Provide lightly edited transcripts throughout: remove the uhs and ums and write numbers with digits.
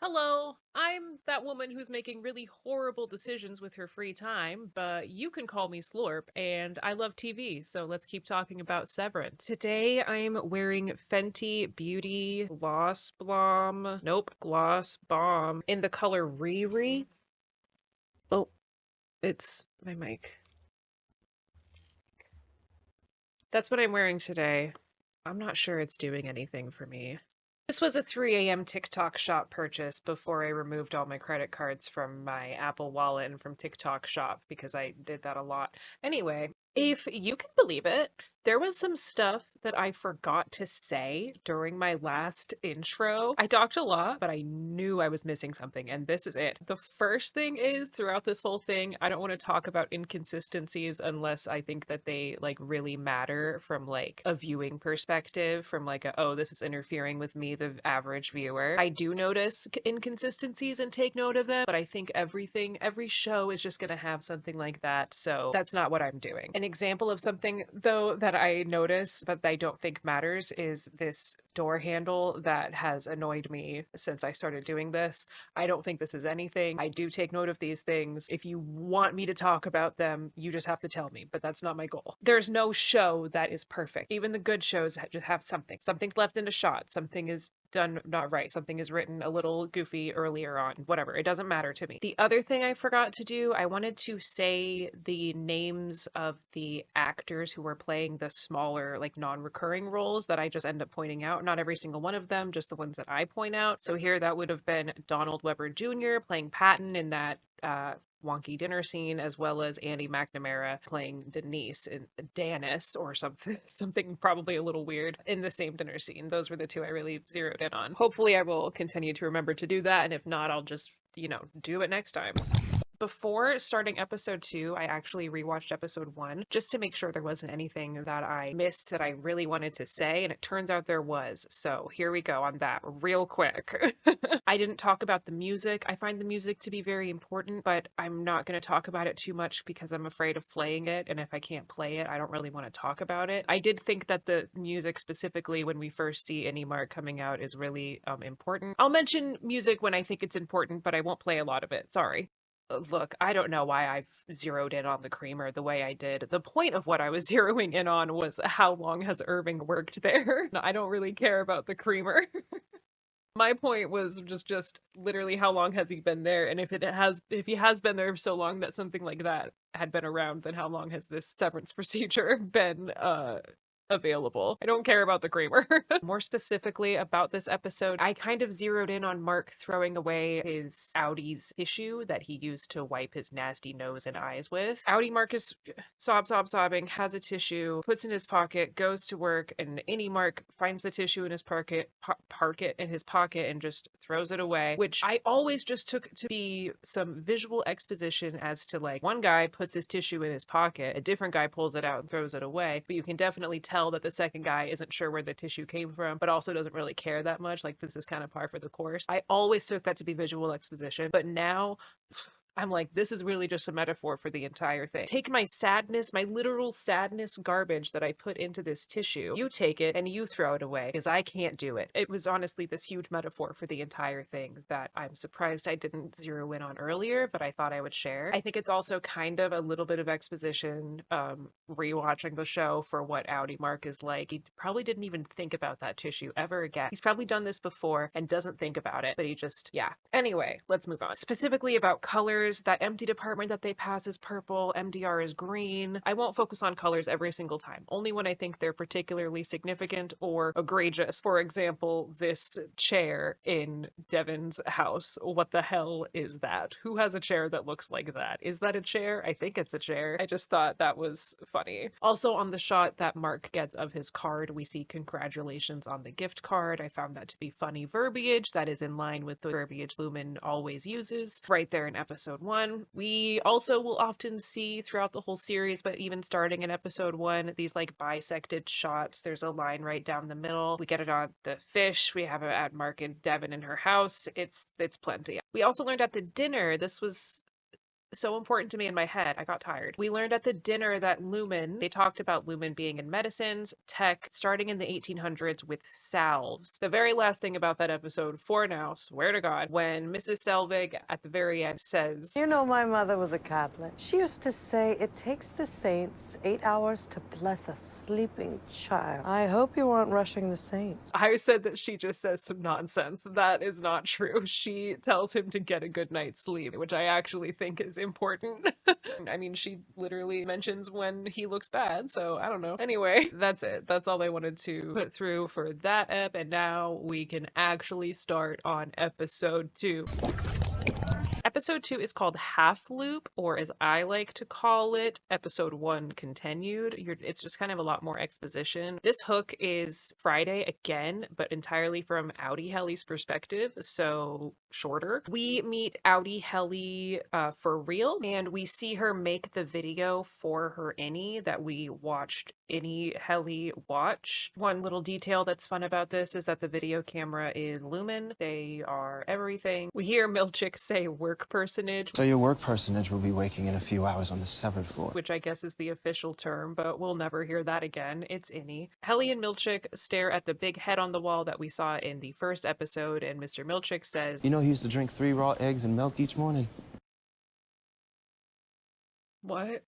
Hello, I'm that woman who's making really horrible decisions with her free time, but you can call me Slorp, and I love TV, so let's keep talking about Severance. Today I'm wearing Fenty Beauty Gloss Gloss Bomb in the color Riri. Oh, it's my mic. That's what I'm wearing today. I'm not sure it's doing anything for me. This was a 3 a.m. TikTok shop purchase before I removed all my credit cards from my Apple Wallet and from TikTok shop because I did that a lot. Anyway, if you can believe it, there was some stuff that I forgot to say during my last intro. I talked a lot, but I knew I was missing something, and this is it. The first thing is, throughout this whole thing, I don't want to talk about inconsistencies unless I think that they like really matter from like a viewing perspective, from like a, oh, this is interfering with me, the average viewer. I do notice inconsistencies and take note of them, but I think every show is just going to have something like that, so that's not what I'm doing. An example of something, though, that I notice but I don't think matters is this door handle that has annoyed me since I started doing this. I don't think this is anything. I do take note of these things. If you want me to talk about them, you just have to tell me, but that's not my goal. There's no show that is perfect. Even the good shows just have something. Something's left in a shot. Something is done not right. Something is written a little goofy earlier on. Whatever. It doesn't matter to me. The other thing I forgot to do, I wanted to say the names of the actors who were playing the smaller, like non-recurring roles that I just end up pointing out. Not every single one of them, just the ones that I point out. So here that would have been Donald Webber Jr. playing Patton in that wonky dinner scene, as well as Andy McNamara playing Denise and Danis or something probably a little weird in the same dinner scene. Those were the two I really zeroed in on. Hopefully I will continue to remember to do that, and if not, I'll just, do it next time. Before starting episode 2, I actually rewatched episode 1 just to make sure there wasn't anything that I missed that I really wanted to say, and it turns out there was. So here we go on that real quick. I didn't talk about the music. I find the music to be very important, but I'm not going to talk about it too much because I'm afraid of playing it, and if I can't play it, I don't really want to talk about it. I did think that the music, specifically when we first see Any Mark coming out, is really important. I'll mention music when I think it's important, but I won't play a lot of it. Sorry. Look, I don't know why I've zeroed in on the creamer the way I did. The point of what I was zeroing in on was how long has Irving worked there. I don't really care about the creamer. My point was just literally how long has he been there, and if he has been there so long that something like that had been around, then how long has this severance procedure been available? I don't care about the creamer. More specifically about this episode, I kind of zeroed in on Mark throwing away his Audi's tissue that he used to wipe his nasty nose and eyes with. Audi Mark is sobbing, has a tissue, puts in his pocket, goes to work, and Any Mark finds the tissue in his pocket and just throws it away, which I always just took to be some visual exposition as to, like, one guy puts his tissue in his pocket, a different guy pulls it out and throws it away, but you can definitely tell that the second guy isn't sure where the tissue came from, but also doesn't really care that much. Like, this is kind of par for the course. I always took that to be visual exposition, but now I'm like, this is really just a metaphor for the entire thing. Take my sadness, my literal sadness garbage that I put into this tissue. You take it and you throw it away because I can't do it. It was honestly this huge metaphor for the entire thing that I'm surprised I didn't zero in on earlier, but I thought I would share. I think it's also kind of a little bit of exposition, rewatching the show, for what Audi Mark is like. He probably didn't even think about that tissue ever again. He's probably done this before and doesn't think about it, but he just, yeah. Anyway, let's move on. Specifically about colors, that empty department that they pass is purple, MDR is green. I won't focus on colors every single time, only when I think they're particularly significant or egregious. For example, this chair in Devin's house. What the hell is that? Who has a chair that looks like that? Is that a chair? I think it's a chair. I just thought that was funny. Also, on the shot that Mark gets of his card, we see congratulations on the gift card. I found that to be funny verbiage that is in line with the verbiage Lumen always uses right there in episode 1. We also will often see throughout the whole series, but even starting in episode 1, these like bisected shots. There's a line right down the middle. We get it on the fish. We have it at Mark and Devin in her house. It's plenty. We also learned at the dinner, this was so important to me in my head. I got tired. We learned at the dinner that they talked about lumen being in medicines, tech, starting in the 1800s with salves. The very last thing about that episode, for now, swear to God, when Mrs. Selvig at the very end says, You know, my mother was a Catholic. She used to say it takes the saints 8 hours to bless a sleeping child. I hope you aren't rushing the saints. I said that she just says some nonsense. That is not true. She tells him to get a good night's sleep, which I actually think is important. I mean, she literally mentions when he looks bad, so I don't know. Anyway, that's it. That's all I wanted to put through for that ep, and now we can actually start on episode 2. Episode 2 is called Half Loop, or as I like to call it, episode 1 continued. It's just kind of a lot more exposition. This hook is Friday again, but entirely from Audi Helly's perspective, so shorter. We meet Audi Helly for real, and we see her make the video for her innie that we watched any Helly watch. One little detail that's fun about this is that the video camera is Lumen. They are everything. We hear Milchick say work personage. So your work personage will be waking in a few hours on the severed floor. Which I guess is the official term, but we'll never hear that again. It's Innie. Helly and Milchick stare at the big head on the wall that we saw in the first episode, and Mr. Milchick says, You know he used to drink 3 raw eggs and milk each morning? what?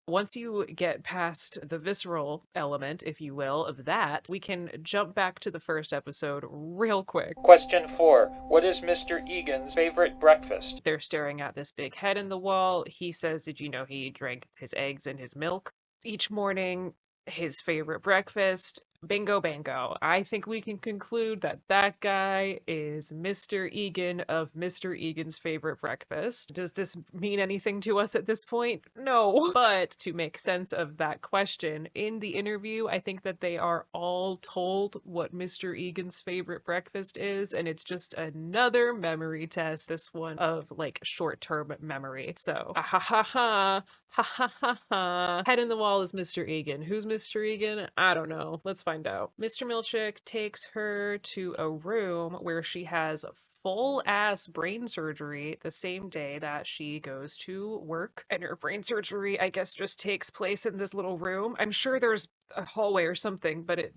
Once you get past the visceral element, if you will, of that, we can jump back to the first episode real quick. Question 4. What is Mr. Egan's favorite breakfast? They're staring at this big head in the wall. He says, did you know he drank his eggs and his milk each morning? His favorite breakfast. Bingo bango. I think we can conclude that that guy is Mr. Egan of Mr. Egan's favorite breakfast. Does this mean anything to us at this point? No. But to make sense of that question, in the interview, I think that they are all told what Mr. Egan's favorite breakfast is, and it's just another memory test, this one of like short-term memory. So, ha ha ha ha. Ha ha ha ha. Head in the wall is Mr. Egan. Who's Mr. Egan? I don't know. Let's find out. Mr. Milchick takes her to a room where she has full ass brain surgery the same day that she goes to work. And her brain surgery, I guess, just takes place in this little room. I'm sure there's a hallway or something, but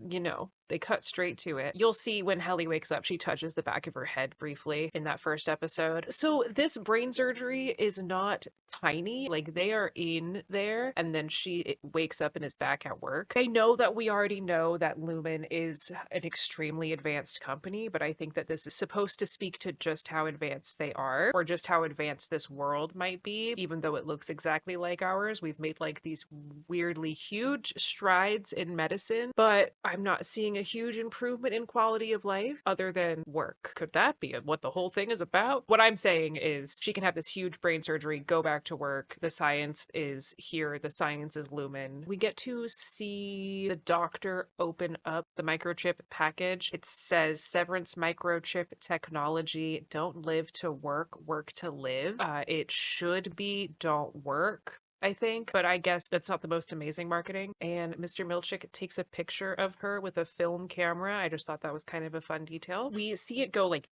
they cut straight to it. You'll see when Helly wakes up, she touches the back of her head briefly in that first episode. So this brain surgery is not tiny. Like, they are in there, and then she wakes up and is back at work. I know that we already know that Lumen is an extremely advanced company, but I think that this is supposed to speak to just how advanced they are, or just how advanced this world might be. Even though it looks exactly like ours, we've made like these weirdly huge strides in medicine, but I'm not seeing a huge improvement in quality of life other than work. Could that be what the whole thing is about? What I'm saying is she can have this huge brain surgery, go back to work. The science is here. The science is Lumen. We get to see the doctor open up the microchip package. It says Severance microchip technology. Don't live to work, work to live. It should be don't work, I think, but I guess that's not the most amazing marketing. And Mr. Milchick takes a picture of her with a film camera. I just thought that was kind of a fun detail. We see it go like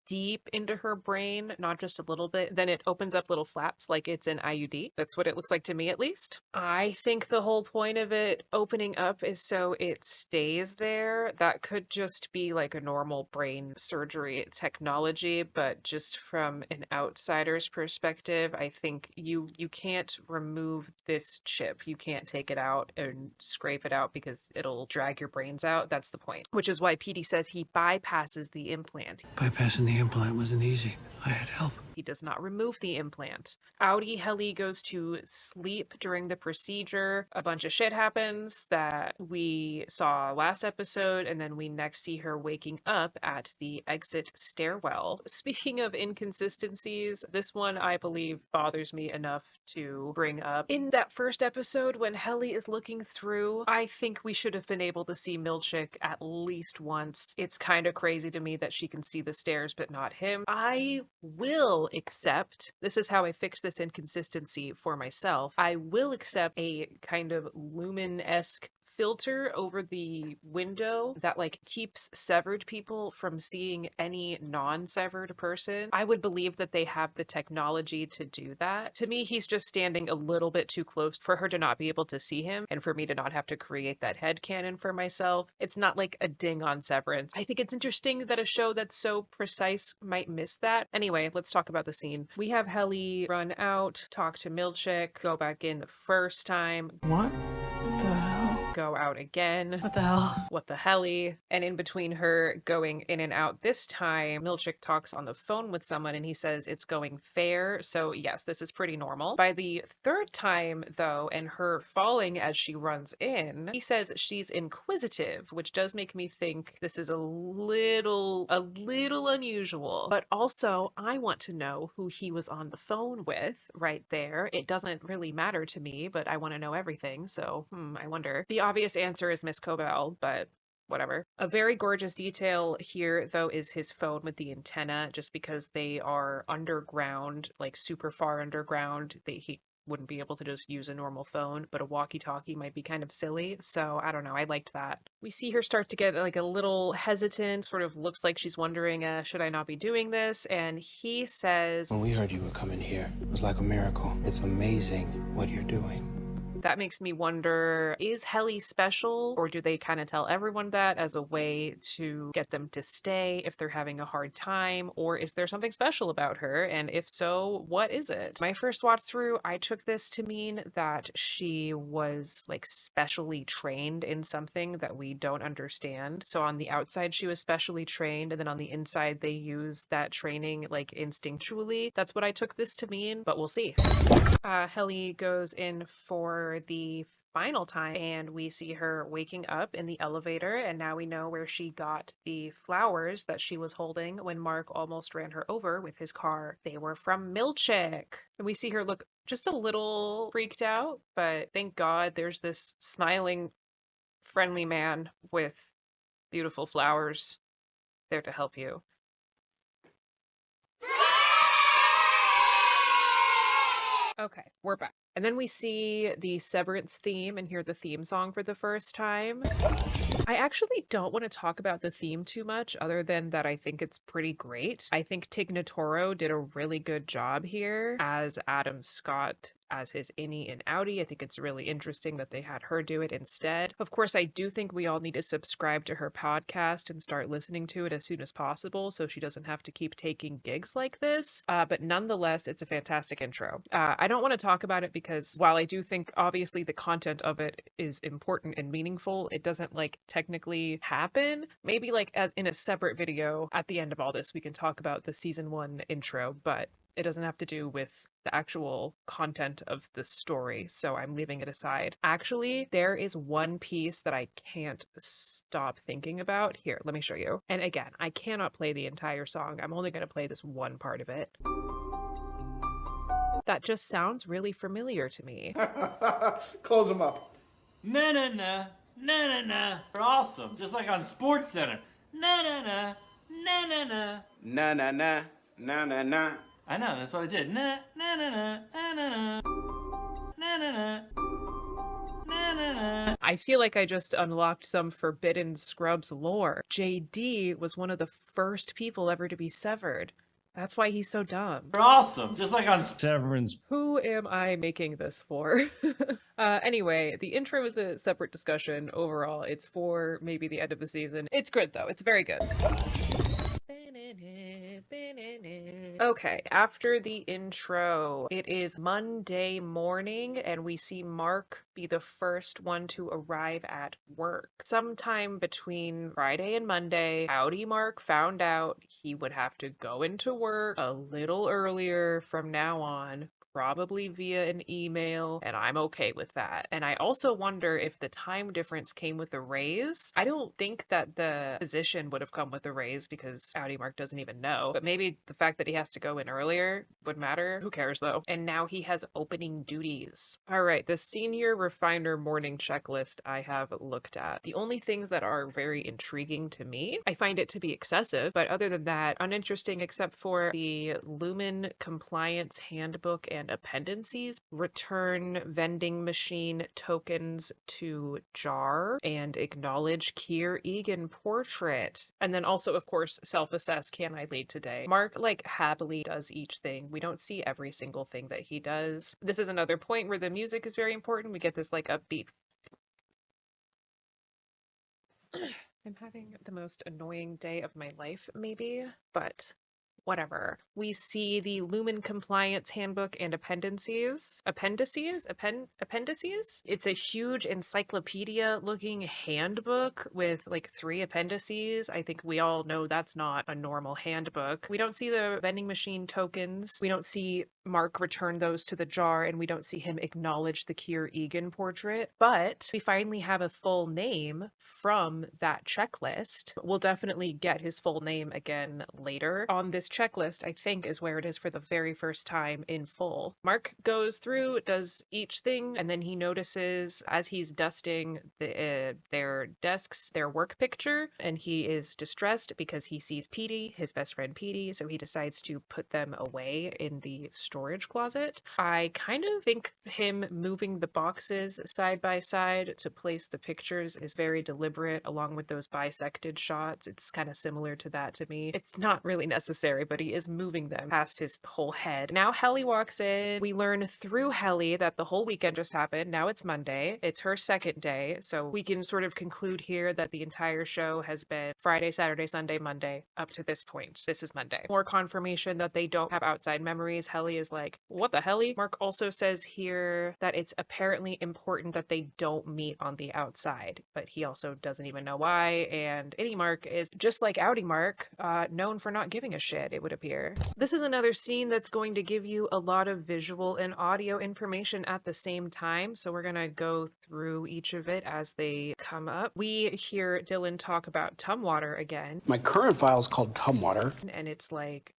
deep into her brain, not just a little bit. Then it opens up little flaps like it's an IUD. That's what it looks like to me, at least. I think the whole point of it opening up is so it stays there. That could just be like a normal brain surgery technology, but just from an outsider's perspective, I think you can't remove this chip. You can't take it out and scrape it out because it'll drag your brains out. That's the point. Which is why Petey says he bypasses the implant. Bypassing the implant wasn't easy. I had help. He does not remove the implant. Audi Helly goes to sleep during the procedure. A bunch of shit happens that we saw last episode, and then we next see her waking up at the exit stairwell. Speaking of inconsistencies, this one I believe bothers me enough to bring up. In that first episode, when Helly is looking through, I think we should have been able to see Milchick at least once. It's kind of crazy to me that she can see the stairs but not him. I will accept, this is how I fix this inconsistency for myself, I will accept a kind of Lumen-esque filter over the window that like keeps severed people from seeing any non-severed person. I would believe that they have the technology to do that. To me, he's just standing a little bit too close for her to not be able to see him and for me to not have to create that headcanon for myself. It's not like a ding on Severance. I think it's interesting that a show that's so precise might miss that. Anyway, let's talk about the scene. We have Helly run out, talk to Milchick, go back in the first time, What the hell? go out again. What the hell? What the helly? And in between her going in and out this time, Milchick talks on the phone with someone and he says it's going fair. So yes, this is pretty normal. By the third time though, and her falling as she runs in, he says she's inquisitive, which does make me think this is a little unusual. But also, I want to know who he was on the phone with right there. It doesn't really matter to me, but I want to know everything. So, I wonder. The obvious answer is Miss Cobell, but whatever. A very gorgeous detail here, though, is his phone with the antenna, just because they are underground, like super far underground. He wouldn't be able to just use a normal phone, but a walkie-talkie might be kind of silly. So I don't know. I liked that. We see her start to get like a little hesitant, sort of looks like she's wondering, should I not be doing this? And he says, When we heard you were coming here, it was like a miracle. It's amazing what you're doing. that makes me wonder, is Helly special, or do they kind of tell everyone that as a way to get them to stay if they're having a hard time, or is there something special about her? And if so, what is it? My first watch through, I took this to mean that she was like specially trained in something that we don't understand. So on the outside, she was specially trained, and then on the inside, they use that training like instinctually. That's what I took this to mean, but we'll see. Helly goes in for the final time and we see her waking up in the elevator, and now we know where she got the flowers that she was holding when Mark almost ran her over with his car. They were from Milchick. And we see her look just a little freaked out, but thank God there's this smiling, friendly man with beautiful flowers there to help you. Okay, we're back. And then we see the Severance theme and hear the theme song for the first time. I actually don't want to talk about the theme too much, other than that I think it's pretty great. I think Tig Notaro did a really good job here as Adam Scott as his innie and outie. I think it's really interesting that they had her do it instead. Of course, I do think we all need to subscribe to her podcast and start listening to it as soon as possible so she doesn't have to keep taking gigs like this. But nonetheless, it's a fantastic intro. I don't want to talk about it because while I do think obviously the content of it is important and meaningful, it doesn't like technically happen. Maybe like as in a separate video at the end of all this, we can talk about the season 1 intro, but it doesn't have to do with the actual content of the story, so I'm leaving it aside. Actually, there is one piece that I can't stop thinking about. Here, let me show you. And again, I cannot play the entire song. I'm only going to play this one part of it. That just sounds really familiar to me. Close them up. Na na na, na na na. They're awesome, just like on Sports Center. Na na na, na na na. Na na na, na na na. I know, that's what I did. Na na na na, na na na. Na na na. Na na na. I feel like I just unlocked some Forbidden Scrubs lore. JD was one of the first people ever to be severed. That's why he's so dumb. They're awesome, just like on Severance. Who am I making this for? Anyway, the intro is a separate discussion. Overall, it's for maybe the end of the season. It's good though. It's very good. Okay, after the intro, it is Monday morning and we see Mark be the first one to arrive at work. Sometime between Friday and Monday, Howdy Mark found out he would have to go into work a little earlier from now on, probably via an email, and I'm okay with that. And I also wonder if the time difference came with a raise. I don't think that the position would have come with a raise because Audi Mark doesn't even know, but maybe the fact that he has to go in earlier would matter. Who cares though? And now he has opening duties. All right, the senior refiner morning checklist I have looked at. The only things that are very intriguing to me, I find it to be excessive, but other than that, uninteresting except for the Lumen Compliance Handbook and and appendices, return vending machine tokens to jar, and acknowledge Keir Egan portrait. And then also, of course, self-assess, can I lead today? Mark, like, happily does each thing. We don't see every single thing that he does. This is another point where the music is very important. We get this, like, upbeat. I'm having the most annoying day of my life, maybe, but whatever. We see the Lumen Compliance Handbook and appendices. Appendices? It's a huge encyclopedia-looking handbook with like 3 appendices. I think we all know that's not a normal handbook. We don't see the vending machine tokens. We don't see Mark return those to the jar, and we don't see him acknowledge the Keir Egan portrait. But we finally have a full name from that checklist. We'll definitely get his full name again later. On this checklist, I think, is where it is for the very first time in full. Mark goes through, does each thing, and then he notices as he's dusting their desks, their work picture, and he is distressed because he sees Petey, his best friend Petey, so he decides to put them away in the storage closet. I kind of think him moving the boxes side by side to place the pictures is very deliberate, along with those bisected shots. It's kind of similar to that to me. It's not really necessary, but he is moving them past his whole head. Now Helly walks in. We learn through Helly that the whole weekend just happened. Now it's Monday. It's her second day, so we can sort of conclude here that the entire show has been Friday, Saturday, Sunday, Monday, up to this point. This is Monday. More confirmation that they don't have outside memories. Helly is like, what the Helly? Mark also says here that it's apparently important that they don't meet on the outside, but he also doesn't even know why, and Itty Mark is just like Outie Mark, known for not giving a shit, it would appear. This is another scene that's going to give you a lot of visual and audio information at the same time, so we're gonna go through each of it as they come up. We hear Dylan talk about Tumwater again. My current file is called Tumwater. And it's like,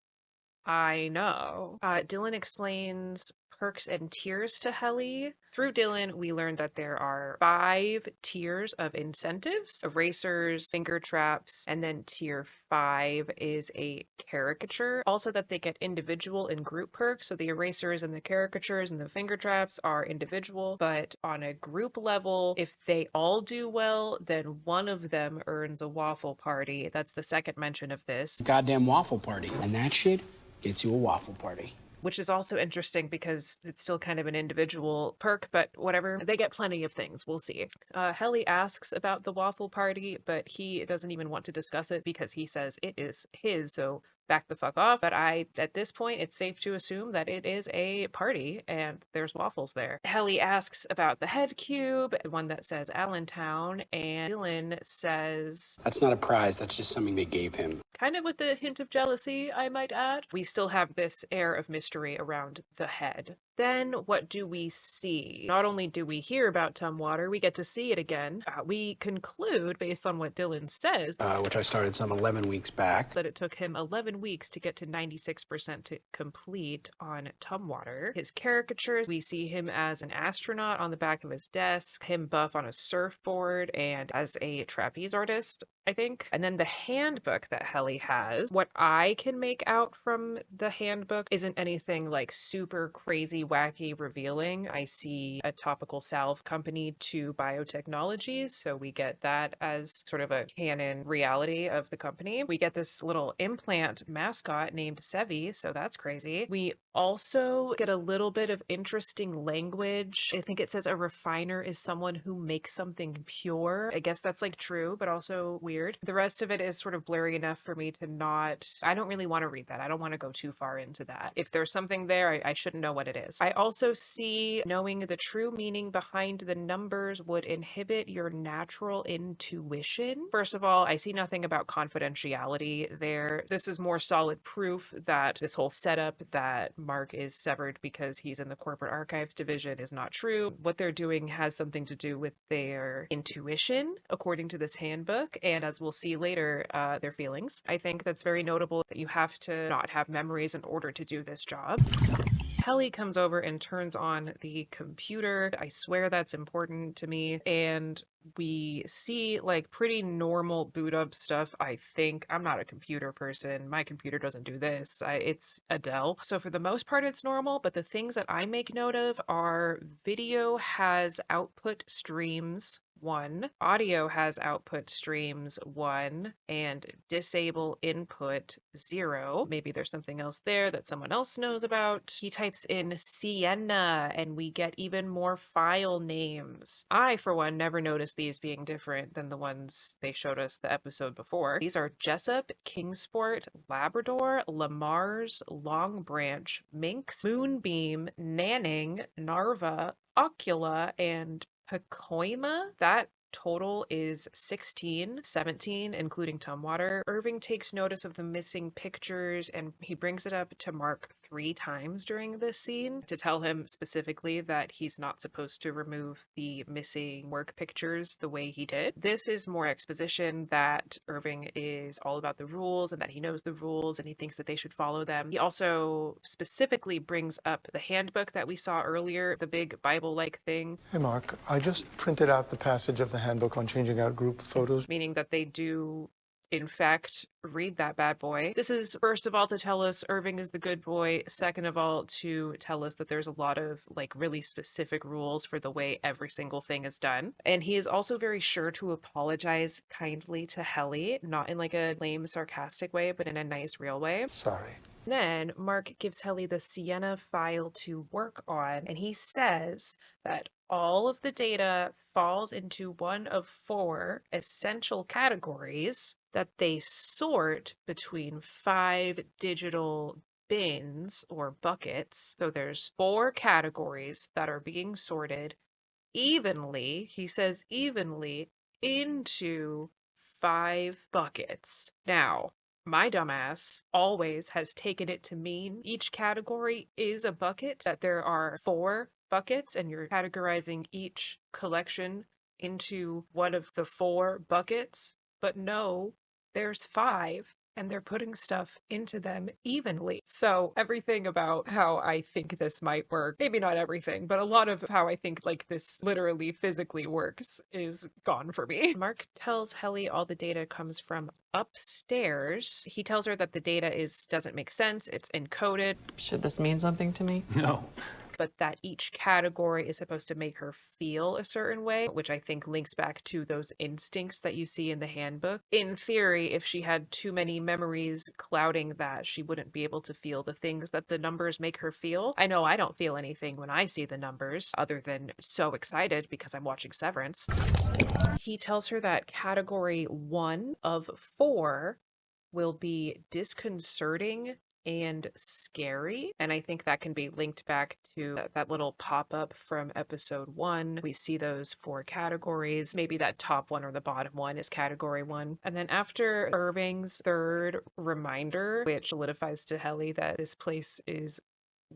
I know. Dylan explains perks and tiers to Helly. Through Dylan, we learned that there are 5 tiers of incentives: erasers, finger traps, and then tier 5 is a caricature. Also that they get individual and group perks, so the erasers and the caricatures and the finger traps are individual, but on a group level, if they all do well, then one of them earns a waffle party. That's the second mention of this. Goddamn waffle party. And that shit gets you a waffle party. Which is also interesting because it's still kind of an individual perk, but whatever. They get plenty of things. We'll see. Helly asks about the waffle party, but he doesn't even want to discuss it because he says it is his, so back the fuck off. But at this point, it's safe to assume that it is a party and there's waffles there. Helly asks about the head cube, the one that says Allentown, and Dylan says, That's not a prize, that's just something they gave him. kind of with a hint of jealousy, I might add. We still have this air of mystery around the head. Then what do we see? Not only do we hear about Tumwater, we get to see it again. We conclude, based on what Dylan says, Which I started some 11 weeks back. that it took him 11 weeks to get to 96% to complete on Tumwater. His caricatures, we see him as an astronaut on the back of his desk, him buff on a surfboard, and as a trapeze artist, I think. And then the handbook that Helly has, what I can make out from the handbook isn't anything like super crazy, wacky, revealing. I see a topical salve company to biotechnologies, so we get that as sort of a canon reality of the company. We get this little implant mascot named Sevi, so that's crazy. We also get a little bit of interesting language. I think it says a refiner is someone who makes something pure. I guess that's like true, but also weird. The rest of it is sort of blurry enough for me to not, I don't really want to read that. I don't want to go too far into that. If there's something there, I shouldn't know what it is. I also see knowing the true meaning behind the numbers would inhibit your natural intuition. First of all, I see nothing about confidentiality there. This is more solid proof that this whole setup that Mark is severed because he's in the corporate archives division is not true. What they're doing has something to do with their intuition, according to this handbook, and as we'll see later, their feelings. I think that's very notable that you have to not have memories in order to do this job. Helly comes over and turns on the computer. I swear that's important to me. And we see like pretty normal boot up stuff. I think I'm not a computer person. My computer doesn't do this. It's a Dell. So for the most part, it's normal. But the things that I make note of are video has output streams 1, audio has output streams 1, and disable input 0. Maybe there's something else there that someone else knows about. He types in Sienna, and we get even more file names. I, for one, never noticed these being different than the ones they showed us the episode before. These are Jessup, Kingsport, Labrador, Lamar's, Long Branch, Minx, Moonbeam, Nanning, Narva, Ocula, and Pacoima. That total is 16, 17, including Tumwater. Irving takes notice of the missing pictures and he brings it up to Mark 3 times during this scene to tell him specifically that he's not supposed to remove the missing work pictures the way he did. This is more exposition that Irving is all about the rules and that he knows the rules and he thinks that they should follow them. He also specifically brings up the handbook that we saw earlier, the big Bible-like thing. Hey, Mark, I just printed out the passage of the handbook on changing out group photos. Meaning that they do, in fact, read that bad boy. This is, first of all, to tell us Irving is the good boy. Second of all, to tell us that there's a lot of, like, really specific rules for the way every single thing is done. And he is also very sure to apologize kindly to Helly, not in, like, a lame, sarcastic way, but in a nice, real way. Sorry. Then Mark gives Helly the Sienna file to work on, and he says that all of the data falls into one of 4 essential categories that they sort between 5 digital bins or buckets. So there's 4 categories that are being sorted evenly, he says evenly, into 5 buckets. Now, my dumbass always has taken it to mean each category is a bucket, that there are 4 buckets and you're categorizing each collection into one of the 4 buckets. But no, there's 5 and they're putting stuff into them evenly. So everything about how I think this might work, maybe not everything, but a lot of how I think like this literally physically works is gone for me. Mark tells Helly all the data comes from upstairs. He tells her that the data doesn't make sense, it's encoded. Should this mean something to me? No. But that each category is supposed to make her feel a certain way, which I think links back to those instincts that you see in the handbook. In theory, if she had too many memories clouding that, she wouldn't be able to feel the things that the numbers make her feel. I know I don't feel anything when I see the numbers, other than so excited because I'm watching Severance. He tells her that category 1 of 4 will be disconcerting and scary. And I think that can be linked back to that little pop-up from episode 1. We see those 4 categories. Maybe that top one or the bottom one is category 1. And then after Irving's 3rd reminder, which solidifies to Helly that this place is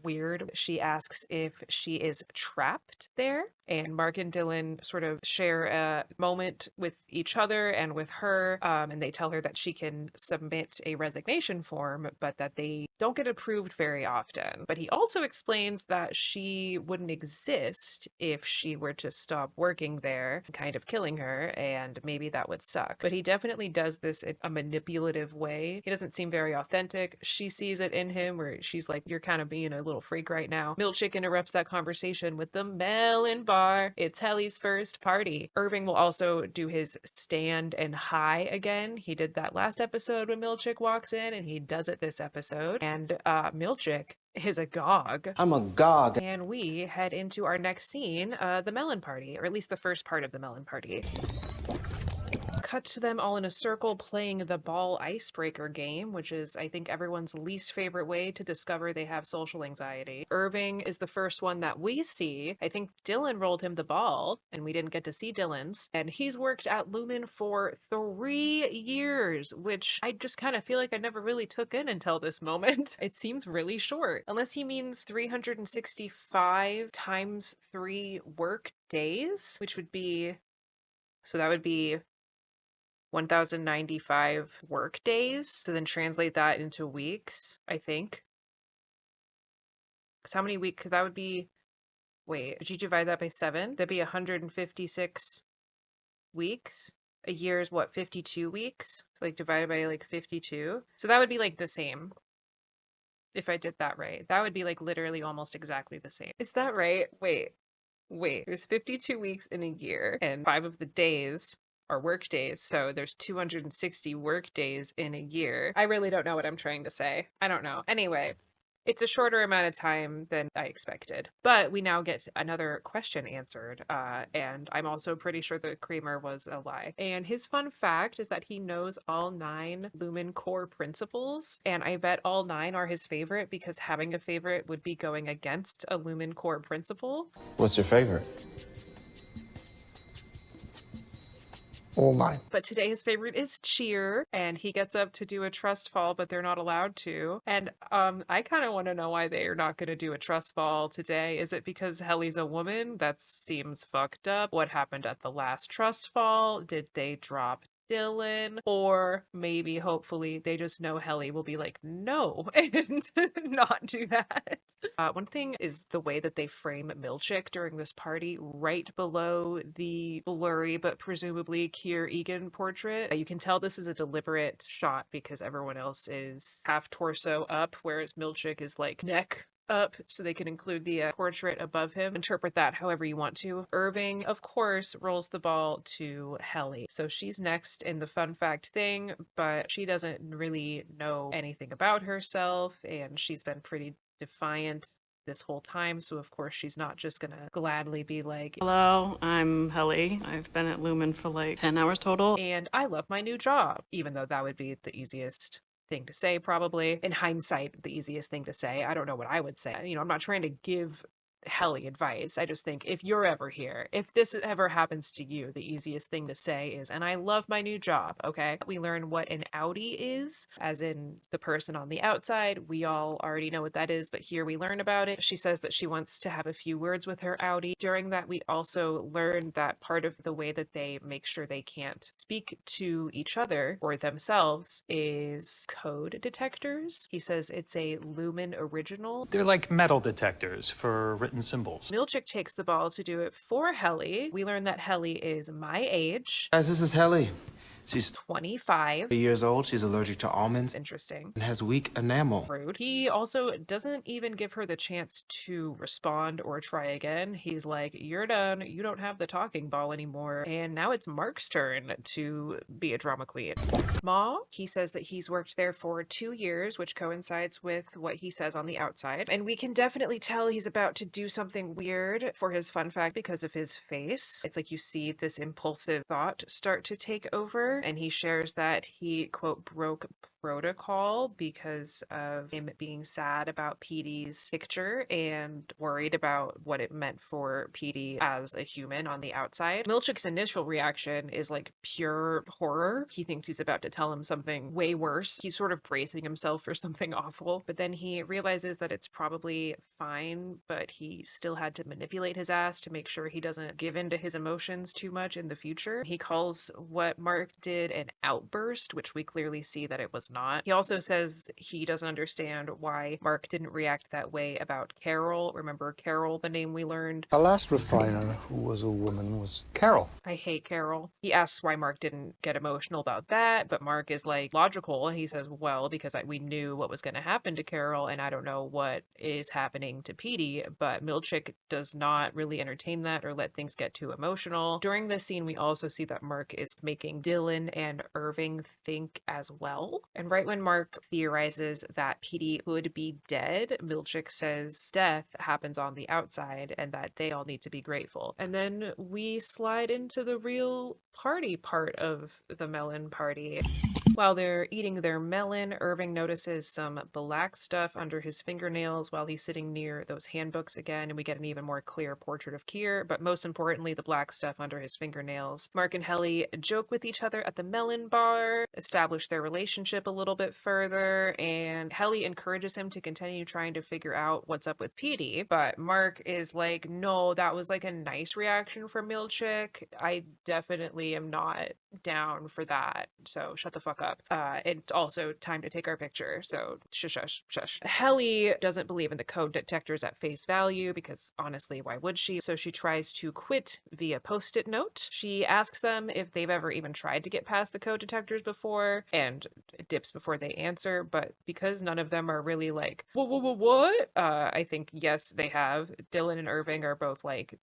weird, she asks if she is trapped there. And Mark and Dylan sort of share a moment with each other and with her, and they tell her that she can submit a resignation form, but that they don't get approved very often. But he also explains that she wouldn't exist if she were to stop working there, kind of killing her, and maybe that would suck. But he definitely does this in a manipulative way. He doesn't seem very authentic. She sees it in him where she's like, you're kind of being a little freak right now. Milchick interrupts that conversation with the melon bar. It's Helly's first party. Irving will also do his stand and hi again. He did that last episode when Milchick walks in, and he does it this episode. And Milchick is agog. I'm agog. And we head into our next scene, the melon party, or at least the first part of the melon party. Cut to them all in a circle playing the ball icebreaker game, which is, I think, everyone's least favorite way to discover they have social anxiety. Irving is the first one that we see. I think Dylan rolled him the ball, and we didn't get to see Dylan's. And he's worked at Lumen for 3 years, which I just kind of feel like I never really took in until this moment. It seems really short. Unless he means 365 times 3 work days, which would be... So that would be 1,095 work days. So then translate that into weeks, I think. Because Because how many weeks? Because that would be, wait, did you divide that by 7? That'd be 156 weeks. A year is what, 52 weeks? So like divided by like 52. So that would be like the same. If I did that right, that would be like literally almost exactly the same. Is that right? Wait. There's 52 weeks in a year, and 5 of the days are work days. So there's 260 work days in a year. I really don't know what I'm trying to say. I don't know. Anyway, it's a shorter amount of time than I expected. But we now get another question answered. And I'm also pretty sure that Kramer was a lie. And his fun fact is that he knows all 9 Lumen core principles. And I bet all 9 are his favorite because having a favorite would be going against a Lumen core principle. What's your favorite? All 9. But today his favorite is cheer, and he gets up to do a trust fall, but they're not allowed to. And I kind of want to know why they are not going to do a trust fall today. Is it because Helly's a woman? That seems fucked up. What happened at the last trust fall? Did they drop Dylan? Or maybe, hopefully, they just know Helly will be like, no, and not do that. One thing is the way that they frame Milchick during this party right below the blurry but presumably Keir Egan portrait. You can tell this is a deliberate shot because everyone else is half torso up, whereas Milchick is like neck up, so they can include the portrait above him. Interpret that however you want to. Irving, of course, rolls the ball to Helly. So she's next in the fun fact thing, but she doesn't really know anything about herself, and she's been pretty defiant this whole time, so of course she's not just gonna gladly be like, Hello, I'm Helly. I've been at Lumen for like 10 hours total. and I love my new job, even though that would be the easiest thing to say, probably. In hindsight, the easiest thing to say. I don't know what I would say. You know, I'm not trying to give Helly advice. I just think if you're ever here, if this ever happens to you, the easiest thing to say is, and I love my new job, okay? We learn what an outie is, as in the person on the outside. We all already know what that is, but here we learn about it. She says that she wants to have a few words with her outie. During that, we also learn that part of the way that they make sure they can't speak to each other or themselves is code detectors. He says it's a Lumen original. They're like metal detectors for written symbols. Milchick takes the ball to do it for Helly. We learn that Helly is my age. Guys, this is Helly. She's 25 years old. She's allergic to almonds Interesting. and has weak enamel. Rude. He also doesn't even give her the chance to respond or try again. He's like, you're done. You don't have the talking ball anymore. And now it's Mark's turn to be a drama queen. Ma, he says that he's worked there for 2 years, which coincides with what he says on the outside. And we can definitely tell he's about to do something weird for his fun fact because of his face. It's like you see this impulsive thought start to take over. And he shares that he, quote, broke protocol because of him being sad about Petey's picture and worried about what it meant for Petey as a human on the outside. Milchick's initial reaction is like pure horror. He thinks he's about to tell him something way worse. He's sort of bracing himself for something awful, but then he realizes that it's probably fine, but he still had to manipulate his ass to make sure he doesn't give in to his emotions too much in the future. He calls what Mark did an outburst, which we clearly see that it was not. He also says he doesn't understand why Mark didn't react that way about Carol. Remember Carol, the name we learned? Our last refiner, who was a woman, was Carol. I hate Carol. He asks why Mark didn't get emotional about that, but Mark is like logical, and he says, well, because we knew what was going to happen to Carol, and I don't know what is happening to Petey, but Milchick does not really entertain that or let things get too emotional. During this scene, we also see that Mark is making Dylan and Irving think as well. And right when Mark theorizes that Petey could be dead, Milchick says death happens on the outside and that they all need to be grateful. And then we slide into the real party part of the melon party. While they're eating their melon, Irving notices some black stuff under his fingernails while he's sitting near those handbooks again, and we get an even more clear portrait of Keir, but most importantly, the black stuff under his fingernails. Mark and Helly joke with each other at the melon bar, establish their relationship a little bit further, and Helly encourages him to continue trying to figure out what's up with Petey, but Mark is like, no, that was like a nice reaction from Milchick. I definitely am not down for that, so shut the fuck up. It's also time to take our picture, so shush, shush, shush. Helly doesn't believe in the code detectors at face value because honestly, why would she? So she tries to quit via post-it note. She asks them if they've ever even tried to get past the code detectors before and dips before they answer, but because none of them are really like, what? I think yes, they have. Dylan and Irving are both like,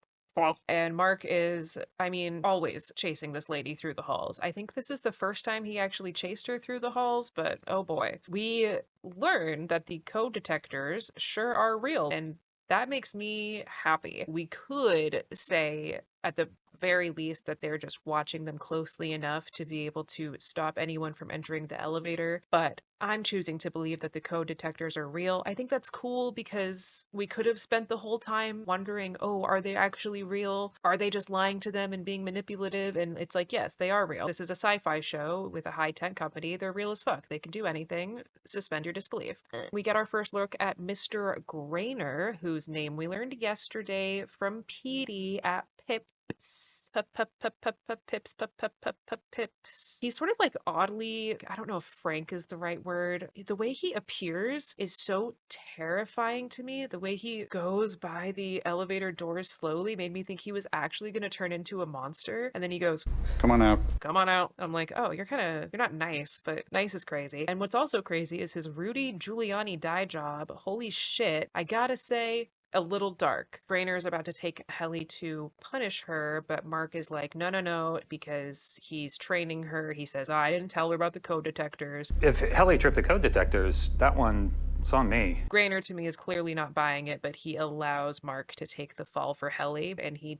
and Mark is, I mean, always chasing this lady through the halls. I think this is the first time he actually chased her through the halls, but oh boy. We learn that the code detectors sure are real, and that makes me happy. We could say at the very least that they're just watching them closely enough to be able to stop anyone from entering the elevator, but I'm choosing to believe that the code detectors are real. I think that's cool because we could have spent the whole time wondering, oh, are they actually real? Are they just lying to them and being manipulative? And it's like, yes, they are real. This is a sci-fi show with a high-tech company. They're real as fuck. They can do anything. Suspend your disbelief. We get our first look at Mr. Grainer, whose name we learned yesterday from Petey at Pips. Pips. He's sort of like oddly, I don't know if frank is the right word. The way he appears is so terrifying to me. The way he goes by the elevator doors slowly made me think he was actually going to turn into a monster. And then he goes, Come on out. come on out. I'm like, oh, you're not nice, but nice is crazy. And what's also crazy is his Rudy Giuliani dye job. Holy shit. I gotta say, a little dark. Grainer is about to take Helly to punish her, but Mark is like, no, because he's training her. He says, I didn't tell her about the code detectors. If Helly tripped the code detectors, that one, it's on me. Grainer to me is clearly not buying it, but he allows Mark to take the fall for Helly, and he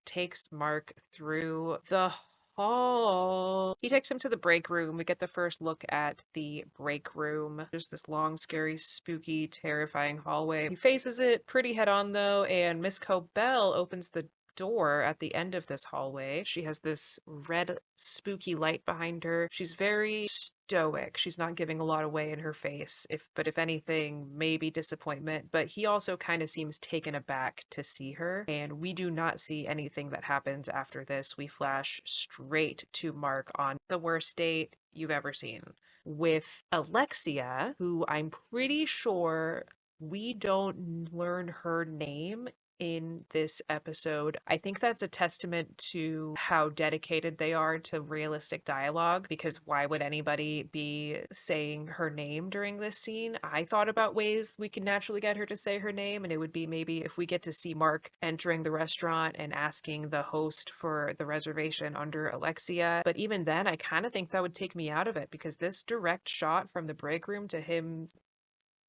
takes Mark through the hall. He takes him to the break room. We get the first look at the break room. There's this long, scary, spooky, terrifying hallway. He faces it pretty head on though, and Miss Cobell opens the door at the end of this hallway. She has this red spooky light behind her. She's very stoic. She's not giving a lot away in her face, but if anything, maybe disappointment. But he also kind of seems taken aback to see her, and we do not see anything that happens after this. We flash straight to Mark on the worst date you've ever seen with Alexia, who I'm pretty sure we don't learn her name in this episode. I think that's a testament to how dedicated they are to realistic dialogue, because why would anybody be saying her name during this scene? I thought about ways we could naturally get her to say her name, and it would be maybe if we get to see Mark entering the restaurant and asking the host for the reservation under Alexia. But even then, I kind of think that would take me out of it, because this direct shot from the break room to him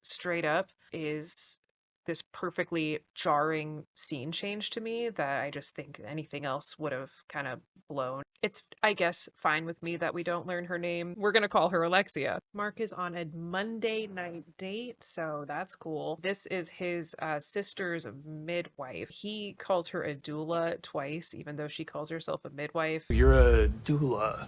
straight up is this perfectly jarring scene change to me that I just think anything else would have kind of blown. It's, I guess, fine with me that we don't learn her name. We're gonna call her Alexia. Mark is on a Monday night date, so that's cool. This is his sister's midwife. He calls her a doula twice, even though she calls herself a midwife. You're a doula.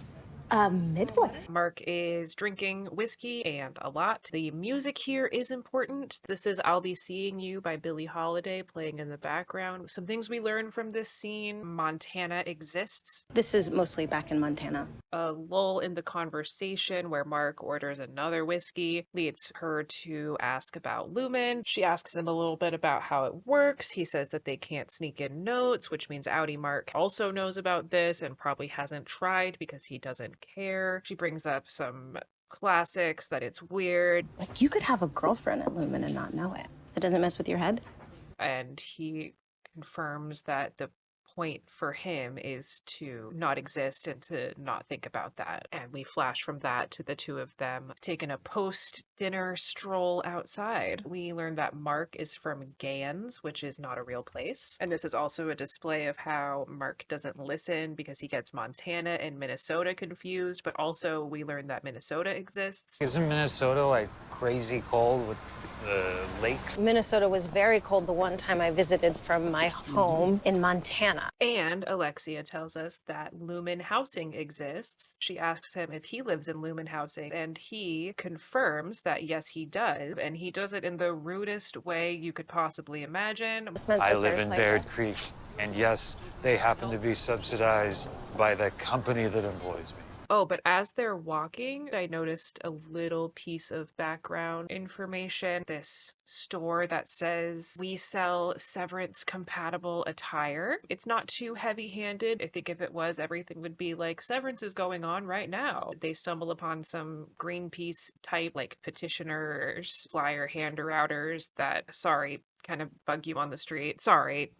Midwife. Mark is drinking whiskey and a lot. The music here is important. This is I'll Be Seeing You by Billie Holiday playing in the background. Some things we learn from this scene: Montana exists. This is mostly back in Montana. A lull in the conversation where Mark orders another whiskey leads her to ask about Lumen. She asks him a little bit about how it works. He says that they can't sneak in notes, which means Outie Mark also knows about this and probably hasn't tried because he doesn't care. She brings up some classics, that it's weird. Like, you could have a girlfriend at Lumen and not know it. It doesn't mess with your head? And he confirms that the point for him is to not exist and to not think about that. And we flash from that to the two of them taking a post-dinner stroll outside. We learn that Mark is from Gans, which is not a real place. And this is also a display of how Mark doesn't listen because he gets Montana and Minnesota confused, but also we learn that Minnesota exists. Isn't Minnesota like crazy cold with the lakes? Minnesota was very cold the one time I visited from my home in Montana. And Alexia tells us that Lumen housing exists. She asks him if he lives in Lumen housing, and he confirms that yes, he does, and he does it in the rudest way you could possibly imagine. I live in Baird Creek, and yes, they happen to be subsidized by the company that employs me. Oh, but as they're walking, I noticed a little piece of background information. This store that says we sell Severance compatible attire. It's not too heavy-handed. I think if it was, everything would be like Severance is going on right now. They stumble upon some Greenpeace type like petitioners, flyer hander outers that, sorry, kind of bug you on the street. Sorry,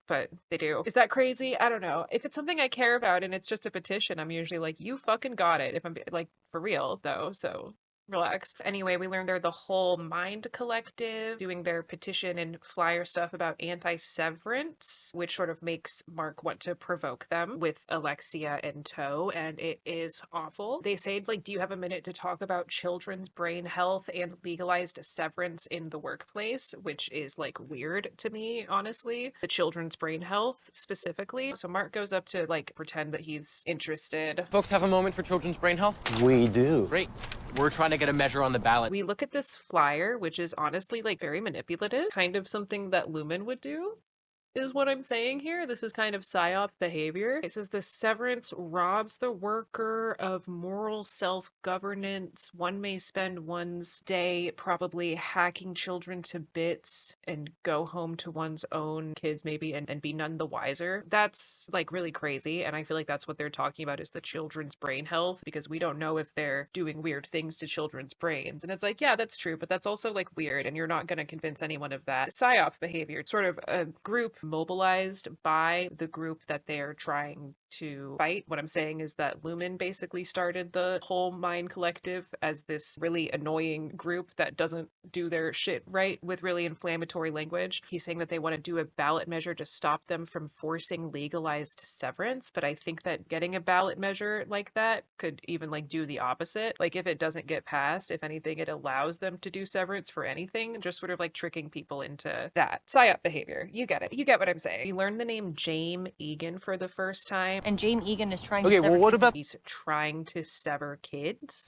but they do. Is that crazy? I don't know. If it's something I care about and it's just a petition, I'm usually like, you fucking got it. If I'm like, for real though, so relax. Anyway, we learned they're the Whole Mind Collective doing their petition and flyer stuff about anti-severance, which sort of makes Mark want to provoke them with Alexia in tow, and it is awful. They say, like, do you have a minute to talk about children's brain health and legalized severance in the workplace, which is like weird to me, honestly. The children's brain health specifically. So Mark goes up to like pretend that he's interested. Folks have a moment for children's brain health? We do. Great. We're trying to get a measure on the ballot. We look at this flyer, which is honestly like very manipulative, kind of something that Lumen would do. Is what I'm saying here. This is kind of psyop behavior. It says the severance robs the worker of moral self-governance. One may spend one's day probably hacking children to bits and go home to one's own kids maybe and be none the wiser. That's like really crazy. And I feel like that's what they're talking about is the children's brain health, because we don't know if they're doing weird things to children's brains. And it's like, yeah, that's true, but that's also like weird. And you're not going to convince anyone of that. Psyop behavior. It's sort of a group mobilized by the group that they're trying to fight. What I'm saying is that Lumen basically started the Whole Mind Collective as this really annoying group that doesn't do their shit right with really inflammatory language. He's saying that they want to do a ballot measure to stop them from forcing legalized severance, but I think that getting a ballot measure like that could even like do the opposite. Like if it doesn't get passed, if anything, it allows them to do severance for anything, just sort of like tricking people into that. Psyop behavior. You get it. You get what I'm saying. You learn the name James Egan for the first time. And James Egan is trying Okay, to sever well, what kids. about He's trying to sever kids.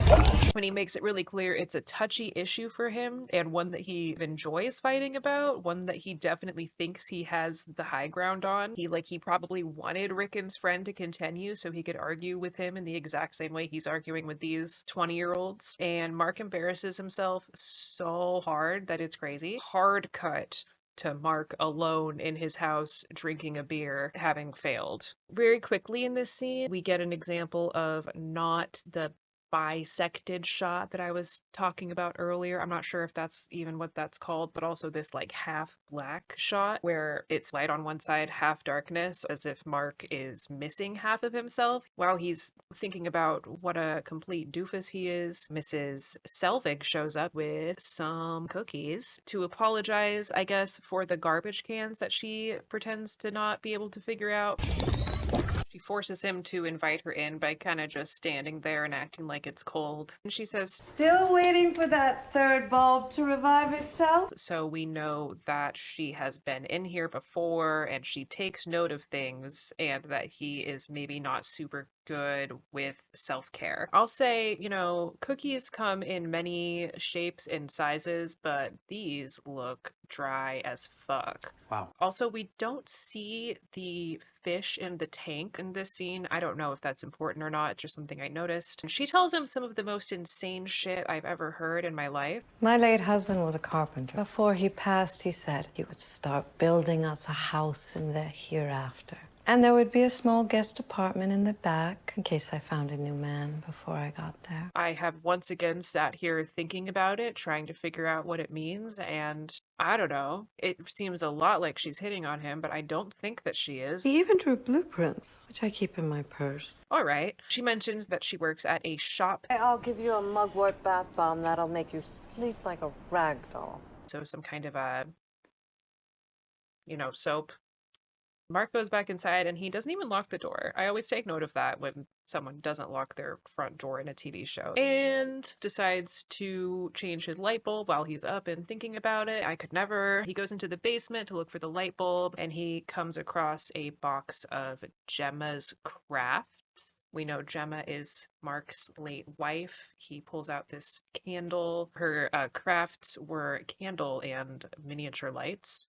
When he makes it really clear it's a touchy issue for him and one that he enjoys fighting about, one that he definitely thinks he has the high ground on. He probably wanted Rickon's friend to continue so he could argue with him in the exact same way he's arguing with these 20-year-olds. And Mark embarrasses himself so hard that it's crazy. Hard cut to Mark alone in his house drinking a beer, having failed. Very quickly in this scene, we get an example of not the bisected shot that I was talking about earlier. I'm not sure if that's even what that's called, but also this like half black shot where it's light on one side, half darkness, as if Mark is missing half of himself. While he's thinking about what a complete doofus he is, Mrs. Selvig shows up with some cookies to apologize, I guess, for the garbage cans that she pretends to not be able to figure out. She forces him to invite her in by kind of just standing there and acting like it's cold. And she says, Still waiting for that third bulb to revive itself? so we know that she has been in here before and she takes note of things and that he is maybe not super good with self-care. I'll say, cookies come in many shapes and sizes, but these look dry as fuck. Wow. Also, we don't see the fish in the tank in this scene. I don't know if that's important or not. It's just something I noticed. She tells him some of the most insane shit I've ever heard in my life. My late husband was a carpenter. Before he passed, he said he would start building us a house in the hereafter. And there would be a small guest apartment in the back in case I found a new man before I got there. I have once again sat here thinking about it, trying to figure out what it means, and I don't know. It seems a lot like she's hitting on him, but I don't think that she is. He even drew blueprints, which I keep in my purse. All right. She mentions that she works at a shop. I'll give you a mugwort bath bomb that'll make you sleep like a rag doll. So some kind of a, soap. Mark goes back inside and he doesn't even lock the door. I always take note of that when someone doesn't lock their front door in a TV show. And decides to change his light bulb while he's up and thinking about it. I could never. He goes into the basement to look for the light bulb and he comes across a box of Gemma's crafts. We know Gemma is Mark's late wife. He pulls out this candle. Her crafts were candle and miniature lights.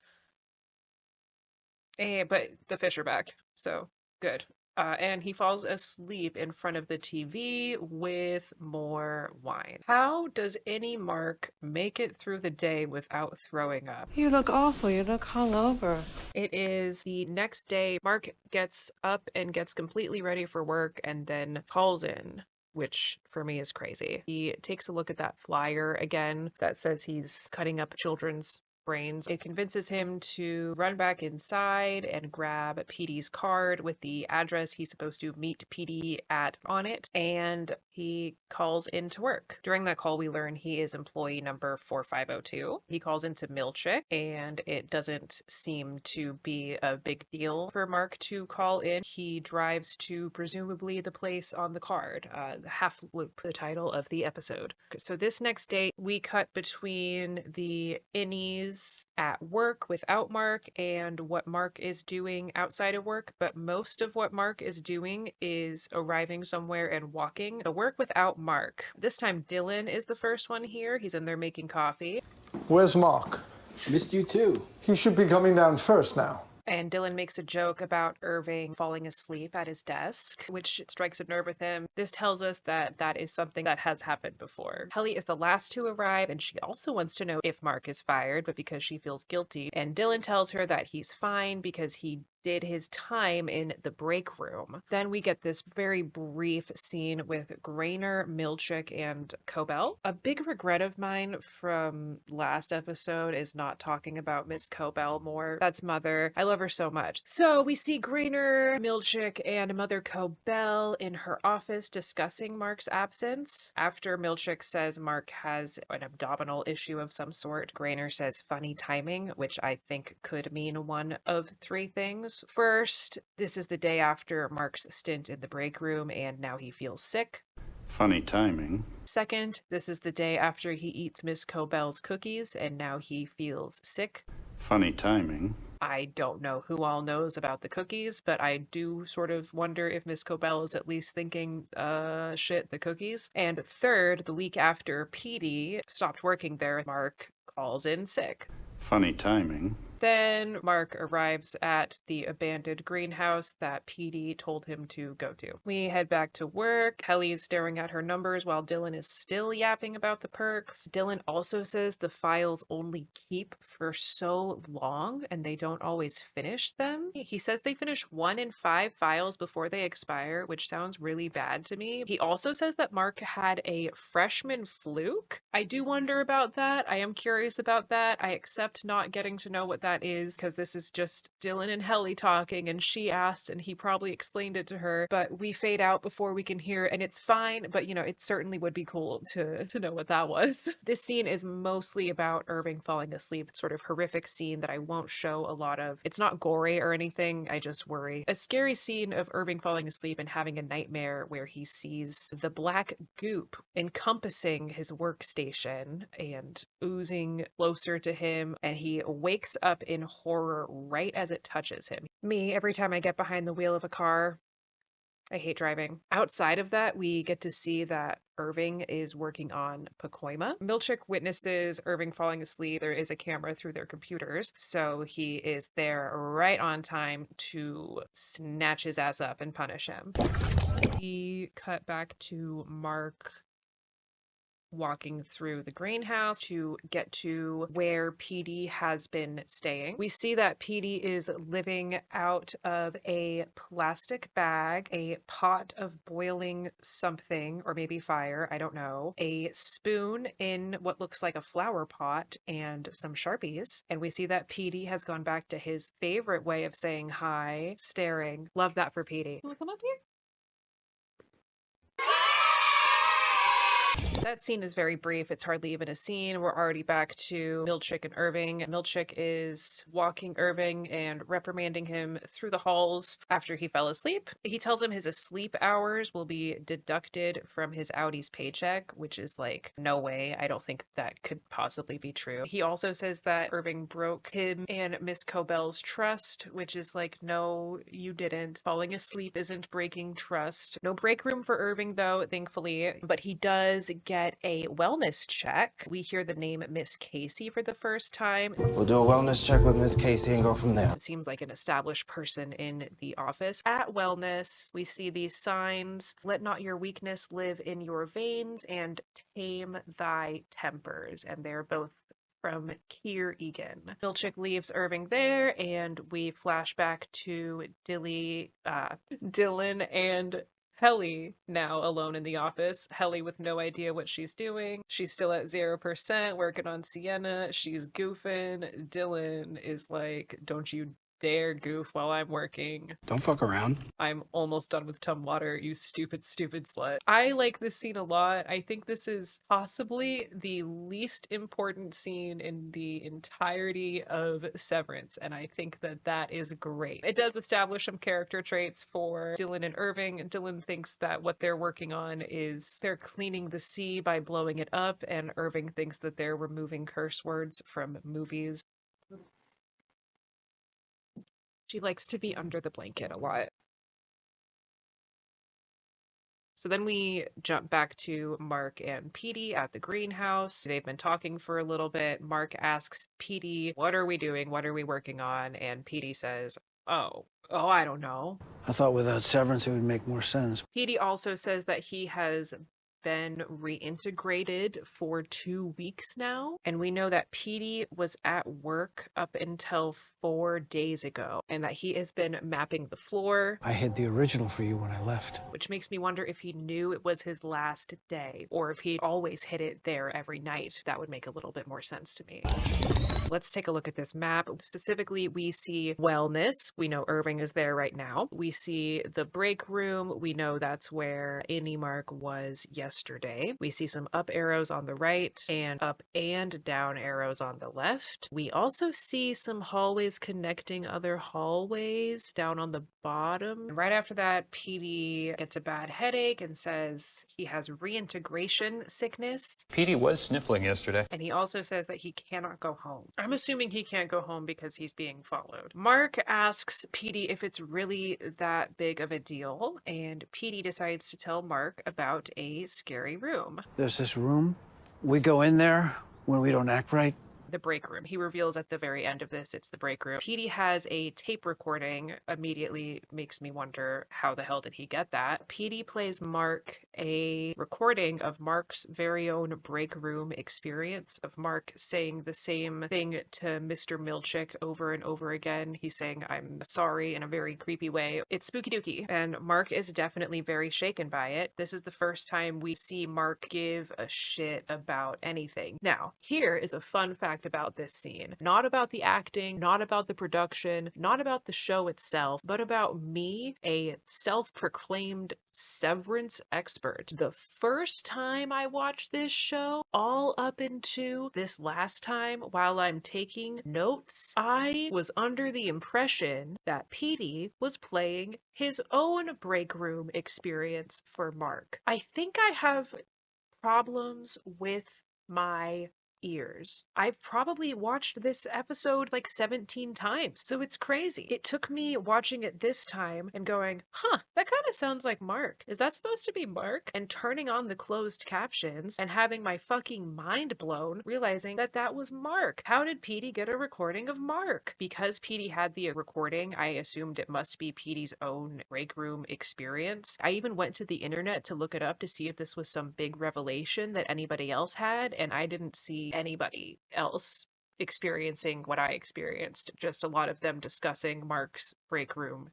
But the fish are back, so good. and he falls asleep in front of the TV with more wine. How does any Mark make it through the day without throwing up? You look awful. You look hungover. It is the next day. Mark gets up and gets completely ready for work and then calls in, which for me is crazy. He takes a look at that flyer again that says he's cutting up children's brains. It convinces him to run back inside and grab PD's card with the address he's supposed to meet PD at on it, and he calls into work. During that call, we learn he is employee number 4502. He calls into Milchick, and it doesn't seem to be a big deal for Mark to call in. He drives to presumably the place on the card, Half Loop, the title of the episode. So this next day, we cut between the innies at work without Mark and what Mark is doing outside of work, but most of what Mark is doing is arriving somewhere and walking. The work without Mark. This time Dylan is the first one here. He's in there making coffee. Where's Mark? Missed you too. He should be coming down first now. And Dylan makes a joke about Irving falling asleep at his desk, which strikes a nerve with him. This tells us that that is something that has happened before. Helly is the last to arrive, and she also wants to know if Mark is fired, but because she feels guilty. And Dylan tells her that he's fine because he did his time in the break room. Then we get this very brief scene with Grainer, Milchick, and Cobell. A big regret of mine from last episode is not talking about Miss Cobell more. That's Mother. I love her so much. So we see Grainer, Milchick, and Mother Cobell in her office discussing Mark's absence. After Milchick says Mark has an abdominal issue of some sort, Grainer says funny timing, which I think could mean one of three things. First, this is the day after Mark's stint in the break room and now he feels sick. Funny timing. Second, this is the day after he eats Miss Cobell's cookies and now he feels sick. Funny timing. I don't know who all knows about the cookies, but I do sort of wonder if Miss Cobell is at least thinking, shit, the cookies. And third, the week after Petey stopped working there, Mark calls in sick. Funny timing. Then Mark arrives at the abandoned greenhouse that Petey told him to go to. We head back to work. Helly is staring at her numbers while Dylan is still yapping about the perks. Dylan also says the files only keep for so long and they don't always finish them. He says they finish 1 in 5 files before they expire, which sounds really bad to me. He also says that Mark had a freshman fluke. I do wonder about that. I am curious about that. I accept not getting to know what that is because this is just Dylan and Helly talking and she asked and he probably explained it to her, but we fade out before we can hear and it's fine, but you know, it certainly would be cool to know what that was. This scene is mostly about Irving falling asleep. It's sort of horrific scene that I won't show a lot of. It's not gory or anything, I just worry. A scary scene of Irving falling asleep and having a nightmare where he sees the black goop encompassing his workstation and oozing closer to him, and he wakes up in horror right as it touches him. Me, every time I get behind the wheel of a car, I hate driving. Outside of that, we get to see that Irving is working on Pacoima. Milchick witnesses Irving falling asleep. There is a camera through their computers, so he is there right on time to snatch his ass up and punish him. We cut back to Mark walking through the greenhouse to get to where PD has been staying. We see that PD is living out of a plastic bag, a pot of boiling something, or maybe fire, I don't know, a spoon in what looks like a flower pot, and some Sharpies. And we see that PD has gone back to his favorite way of saying hi, staring. Love that for PD. Can we come up here? That scene is very brief. It's hardly even a scene. We're already back to Milchick and Irving. Milchick is walking Irving and reprimanding him through the halls after he fell asleep. He tells him his sleep hours will be deducted from his Audi's paycheck, which is like, no way. I don't think that could possibly be true. He also says that Irving broke him and Miss Cobell's trust, which is like, no, you didn't. Falling asleep isn't breaking trust. No break room for Irving though, thankfully, but he does get get a wellness check. We hear the name Miss Casey for the first time. We'll do a wellness check with Miss Casey and go from there. Seems like an established person in the office. At wellness, we see these signs: let not your weakness live in your veins and tame thy tempers. And they're both from Keir Egan. Milchick leaves Irving there, and we flash back to Dylan and Helly now alone in the office. Helly with no idea what she's doing. She's still at 0%, working on Sienna. She's goofing. Dylan is like, don't you dare goof while I'm working. Don't fuck around. I'm almost done with Tumwater, you stupid, stupid slut. I like this scene a lot. I think this is possibly the least important scene in the entirety of Severance, and I think that that is great. It does establish some character traits for Dylan and Irving. Dylan thinks that what they're working on is they're cleaning the sea by blowing it up, and Irving thinks that they're removing curse words from movies. She likes to be under the blanket a lot. So then we jump back to Mark and Petey at the greenhouse. They've been talking for a little bit. Mark asks Petey, what are we doing? What are we working on? And Petey says, oh, I don't know. I thought without Severance it would make more sense. Petey also says that he has been reintegrated for 2 weeks now, and we know that Petey was at work up until 4 days ago, and that he has been mapping the floor. I hid the original for you when I left. Which makes me wonder if he knew it was his last day, or if he always hid it there every night. That would make a little bit more sense to me. Let's take a look at this map. Specifically, we see wellness. We know Irving is there right now. We see the break room. We know that's where Annie Mark was yesterday. We see some up arrows on the right and up and down arrows on the left. We also see some hallways connecting other hallways down on the bottom. And right after that, Petey gets a bad headache and says he has reintegration sickness. Petey was sniffling yesterday. And he also says that he cannot go home. I'm assuming he can't go home because he's being followed. Mark asks Petey if it's really that big of a deal, and Petey decides to tell Mark about a scary room. There's this room. We go in there when we don't act right. The break room. He reveals at the very end of this, it's the break room. Petey has a tape recording. Immediately makes me wonder, how the hell did he get that? Petey plays Mark a recording of Mark's very own break room experience, of Mark saying the same thing to Mr. Milchick over and over again. He's saying, I'm sorry, in a very creepy way. It's spooky dooky, and Mark is definitely very shaken by it. This is the first time we see Mark give a shit about anything. Now, here is a fun fact about this scene. Not about the acting, not about the production, not about the show itself, but about me, a self-proclaimed Severance expert. The first time I watched this show, all up into this last time while I'm taking notes, I was under the impression that Petey was playing his own break room experience for Mark. I think I have problems with my ears. I've probably watched this episode like 17 times, so it's crazy. It took me watching it this time and going, huh, that kind of sounds like Mark. Is that supposed to be Mark? And turning on the closed captions and having my fucking mind blown, realizing that that was Mark. How did Petey get a recording of Mark? Because Petey had the recording, I assumed it must be Petey's own break room experience. I even went to the internet to look it up to see if this was some big revelation that anybody else had, and I didn't see anybody else experiencing what I experienced. Just a lot of them discussing Mark's break room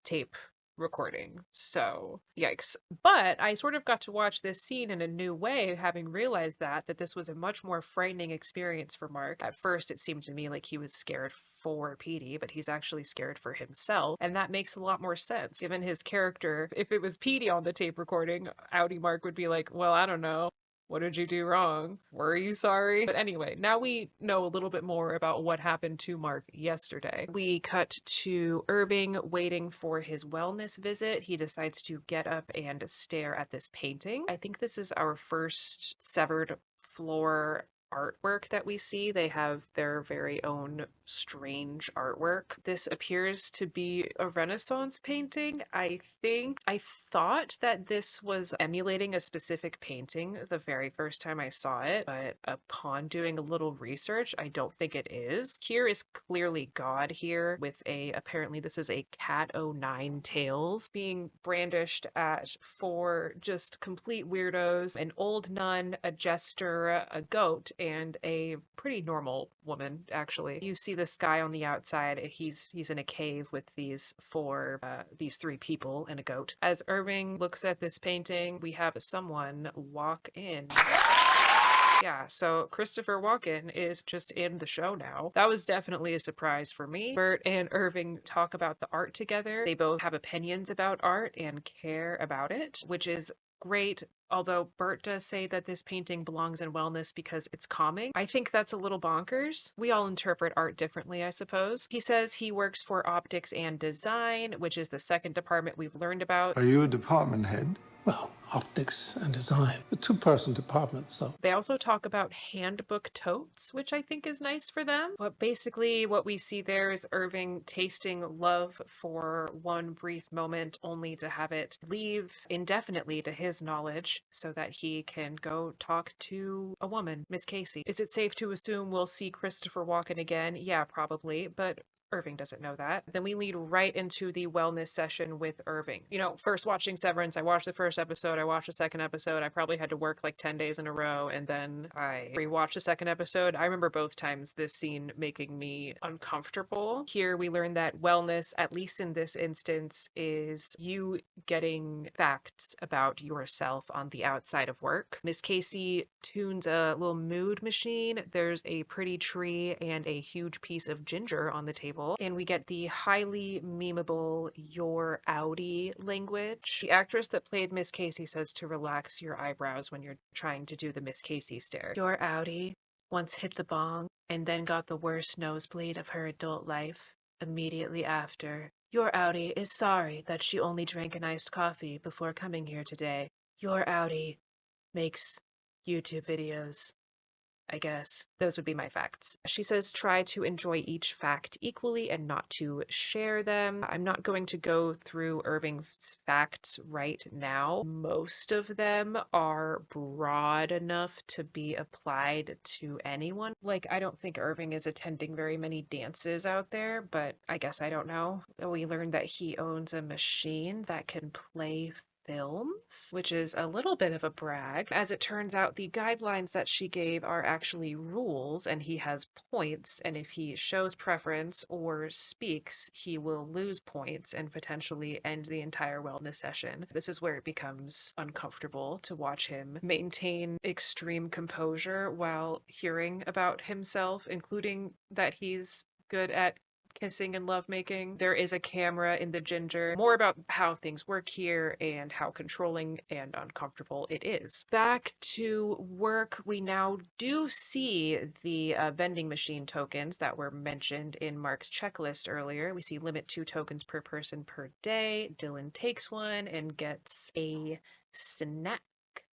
tape recording. So, yikes. But I sort of got to watch this scene in a new way, having realized that this was a much more frightening experience for Mark. At first, it seemed to me like he was scared for Petey, but he's actually scared for himself, and that makes a lot more sense. Given his character, if it was Petey on the tape recording, Outie Mark would be like, well, I don't know. What did you do wrong? Were you sorry? But anyway, now we know a little bit more about what happened to Mark yesterday. We cut to Irving waiting for his wellness visit. He decides to get up and stare at this painting. I think this is our first severed floor artwork that we see. They have their very own strange artwork. This appears to be a Renaissance painting. I thought that this was emulating a specific painting the very first time I saw it, but upon doing a little research, I don't think it is. Here is clearly God here with apparently this is a cat o' nine tails being brandished at four just complete weirdos: an old nun, a jester, a goat, and a pretty normal woman, actually. You see this guy on the outside. He's in a cave with these three people and a goat. As Irving looks at this painting, we have someone walk in. Yeah, so Christopher Walken is just in the show now. That was definitely a surprise for me. Bert and Irving talk about the art together. They both have opinions about art and care about it, which is great. Although Bert does say that this painting belongs in wellness because it's calming. I think that's a little bonkers. We all interpret art differently, I suppose. He says he works for optics and design, which is the second department we've learned about. Are you a department head? Well, optics and design. A two-person department, so. They also talk about handbook totes, which I think is nice for them. But basically what we see there is Irving tasting love for one brief moment, only to have it leave indefinitely to his knowledge so that he can go talk to a woman, Miss Casey. Is it safe to assume we'll see Christopher Walken again? Yeah, probably, but Irving doesn't know that. Then we lead right into the wellness session with Irving. You know, first watching Severance, I watched the first episode, I watched the second episode, I probably had to work like 10 days in a row, and then I rewatched the second episode. I remember both times this scene making me uncomfortable. Here we learn that wellness, at least in this instance, is you getting facts about yourself on the outside of work. Miss Casey tunes a little mood machine. There's a pretty tree and a huge piece of ginger on the table. And we get the highly memeable "your outie" language. The actress that played Miss Casey says to relax your eyebrows when you're trying to do the Miss Casey stare. Your outie once hit the bong and then got the worst nosebleed of her adult life immediately after. Your outie is sorry that she only drank an iced coffee before coming here today. Your outie makes YouTube videos. I guess those would be my facts. She says try to enjoy each fact equally and not to share them. I'm not going to go through Irving's facts right now. Most of them are broad enough to be applied to anyone. Like, I don't think Irving is attending very many dances out there, but I guess I don't know. We learned that he owns a machine that can play films, which is a little bit of a brag. As it turns out, the guidelines that she gave are actually rules, and he has points, and if he shows preference or speaks, he will lose points and potentially end the entire wellness session. This is where it becomes uncomfortable to watch him maintain extreme composure while hearing about himself, including that he's good at kissing and lovemaking. There is a camera in the ginger. More about how things work here and how controlling and uncomfortable it is. Back to work, we now do see the vending machine tokens that were mentioned in Mark's checklist earlier. We see limit 2 tokens per person per day. Dylan takes one and gets a snack.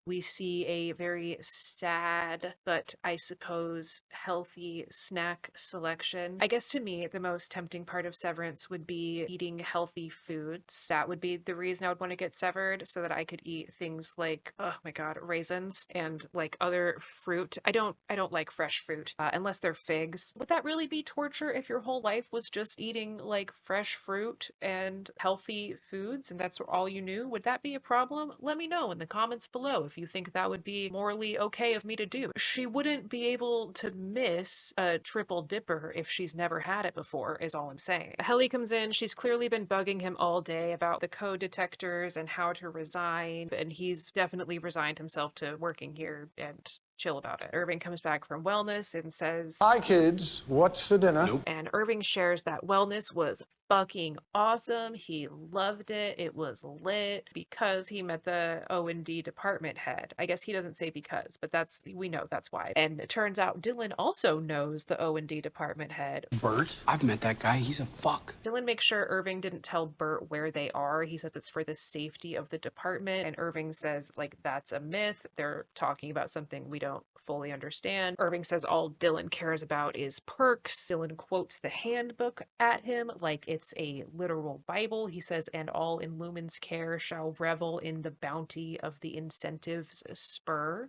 We see a very sad, but I suppose healthy snack selection. I guess to me, the most tempting part of Severance would be eating healthy foods. That would be the reason I would want to get severed, so that I could eat things like, oh my god, raisins and like other fruit. I don't like fresh fruit, unless they're figs. Would that really be torture if your whole life was just eating like fresh fruit and healthy foods and that's all you knew? Would that be a problem? Let me know in the comments below if you think that would be morally okay of me to do. She wouldn't be able to miss a triple dipper if she's never had it before, is all I'm saying. Helly comes in. She's clearly been bugging him all day about the code detectors and how to resign, and he's definitely resigned himself to working here and chill about it. Irving comes back from wellness and says, Hi, kids. What's for dinner? And Irving shares that wellness was fucking awesome. He loved it. It was lit because he met the O&D department head. I guess he doesn't say because, but we know that's why. And it turns out Dylan also knows the O&D department head. Bert? I've met that guy. He's a fuck. Dylan makes sure Irving didn't tell Bert where they are. He says it's for the safety of the department, and Irving says, like, that's a myth. They're talking about something we don't fully understand. Irving says all Dylan cares about is perks. Dylan quotes the handbook at him like it's a literal Bible. He says, and all in Lumen's care shall revel in the bounty of the incentives spur.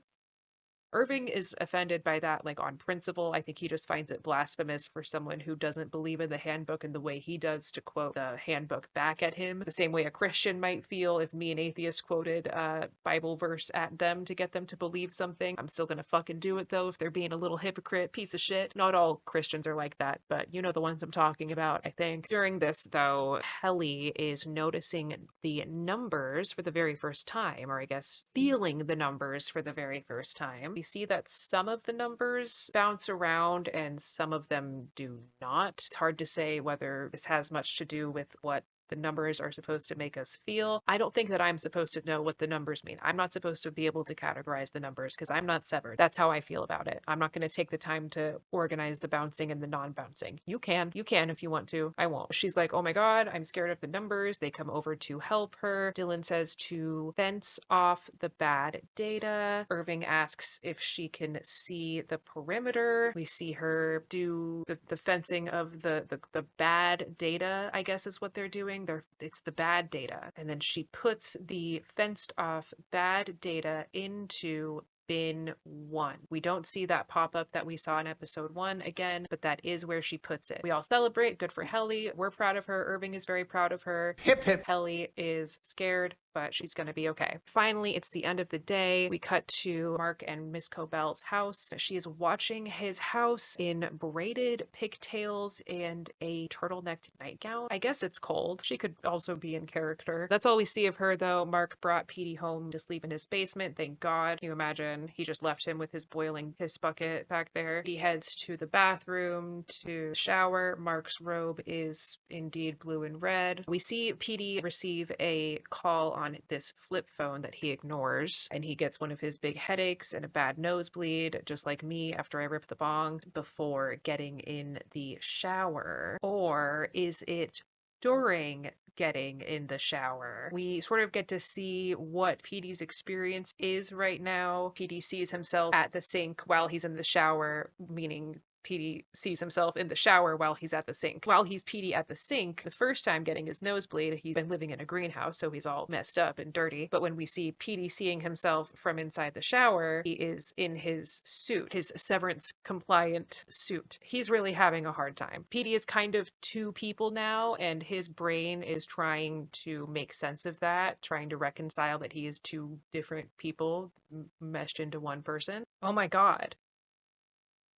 Irving is offended by that, like, on principle. I think he just finds it blasphemous for someone who doesn't believe in the handbook in the way he does to quote the handbook back at him, the same way a Christian might feel if me, an atheist, quoted a Bible verse at them to get them to believe something. I'm still gonna fucking do it, though, if they're being a little hypocrite piece of shit. Not all Christians are like that, but you know the ones I'm talking about, I think. During this, though, Helly is noticing the numbers for the very first time, or I guess feeling the numbers for the very first time. We see that some of the numbers bounce around and some of them do not. It's hard to say whether this has much to do with what the numbers are supposed to make us feel. I don't think that I'm supposed to know what the numbers mean. I'm not supposed to be able to categorize the numbers because I'm not severed. That's how I feel about it. I'm not going to take the time to organize the bouncing and the non-bouncing. You can if you want to. I won't. She's like, oh my God, I'm scared of the numbers. They come over to help her. Dylan says to fence off the bad data. Irving asks if she can see the perimeter. We see her do the fencing of the bad data, I guess is what they're doing. It's the bad data. And then she puts the fenced off bad data into bin 1. We don't see that pop up that we saw in episode 1 again, but that is where she puts it. We all celebrate. Good for Helly. We're proud of her. Irving is very proud of her. Hip hip. Helly is scared, but she's gonna be okay. Finally, it's the end of the day. We cut to Mark and Miss Cobell's house. She is watching his house in braided pigtails and a turtlenecked nightgown. I guess it's cold. She could also be in character. That's all we see of her, though. Mark brought Petey home to sleep in his basement. Thank God. Can you imagine? He just left him with his boiling piss bucket back there. He heads to the bathroom to shower. Mark's robe is indeed blue and red. We see Petey receive a call on this flip phone that he ignores, and he gets one of his big headaches and a bad nosebleed, just like me after I rip the bong, before getting in the shower. Or is it during getting in the shower? We sort of get to see what Petey's experience is right now. Petey sees himself at the sink while he's in the shower, meaning Petey sees himself in the shower while he's at the sink. While he's Petey at the sink, the first time getting his nosebleed, he's been living in a greenhouse, so he's all messed up and dirty. But when we see Petey seeing himself from inside the shower, he is in his suit, his Severance compliant suit. He's really having a hard time. Petey is kind of two people now, and his brain is trying to make sense of that, trying to reconcile that he is two different people meshed into one person. Oh my God.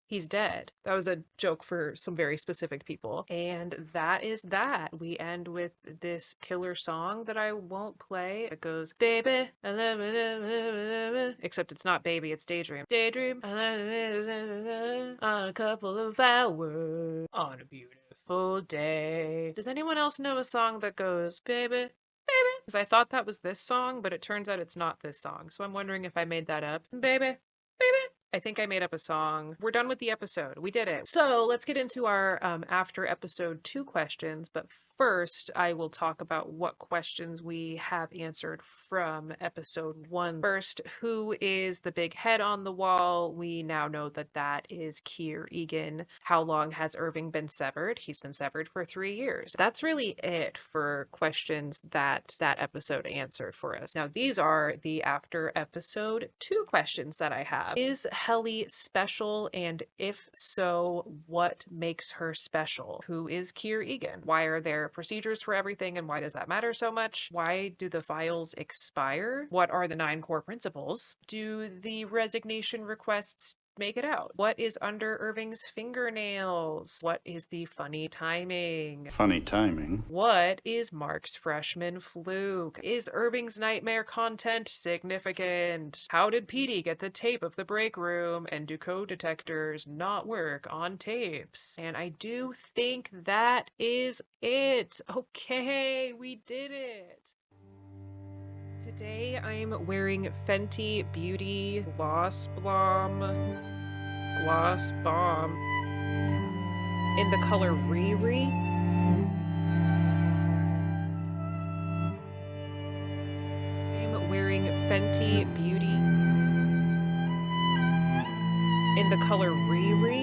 He's dead. That was a joke for some very specific people. And that is that. We end with this killer song that I won't play. It goes, baby, I love it, except it's not baby, it's daydream. Daydream, I love it, on a couple of hours, on a beautiful day. Does anyone else know a song that goes, baby, baby? Because I thought that was this song, but it turns out it's not this song. So I'm wondering if I made that up. Baby, baby. I think I made up a song. We're done with the episode. We did it. So let's get into our after episode 2 questions. But first, I will talk about what questions we have answered from episode 1. First, who is the big head on the wall? We now know that that is Keir Egan. How long has Irving been severed? He's been severed for 3 years. That's really it for questions that episode answered for us. Now, these are the after episode 2 questions that I have. Is Helly special? And if so, what makes her special? Who is Keir Egan? Why are there procedures for everything, and why does that matter so much? Why do the files expire? What are the 9 core principles? Do the resignation requests make it out. What is under Irving's fingernails? What is the funny timing? Funny timing. What is Mark's freshman fluke? Is Irving's nightmare content significant? How did Petey get the tape of the break room? And do code detectors not work on tapes? And I do think that is it. Okay, we did it. Today I'm wearing Fenty Beauty Gloss Bomb in the color Riri. I'm wearing Fenty Beauty in the color Riri.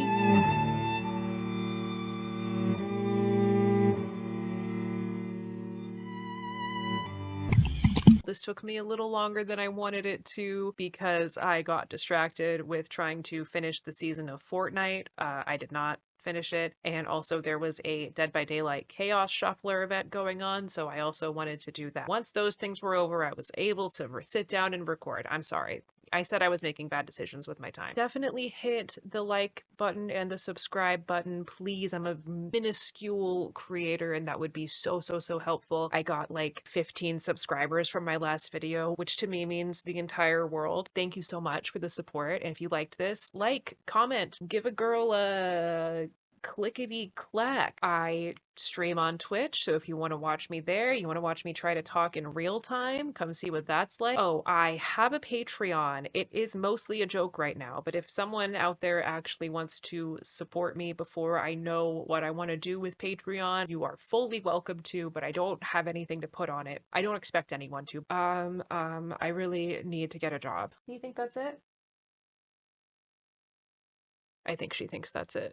This took me a little longer than I wanted it to because I got distracted with trying to finish the season of Fortnite. I did not finish it, and also there was a Dead by Daylight Chaos Shuffler event going on, so I also wanted to do that. Once those things were over, I was able to sit down and record. I'm sorry. I said I was making bad decisions with my time. Definitely hit the like button and the subscribe button, please. I'm a minuscule creator and that would be so helpful. I got like 15 subscribers from my last video, which to me means the entire world. Thank you so much for the support. And if you liked this, like, comment, give a girl a clickety clack. I stream on Twitch, so if you want to watch me there, you want to watch me try to talk in real time, come see what that's like. Oh, I have a Patreon. It is mostly a joke right now, but if someone out there actually wants to support me before I know what I want to do with Patreon, you are fully welcome to, but I don't have anything to put on it. I don't expect anyone to. I really need to get a job. You think that's it? I think she thinks that's it.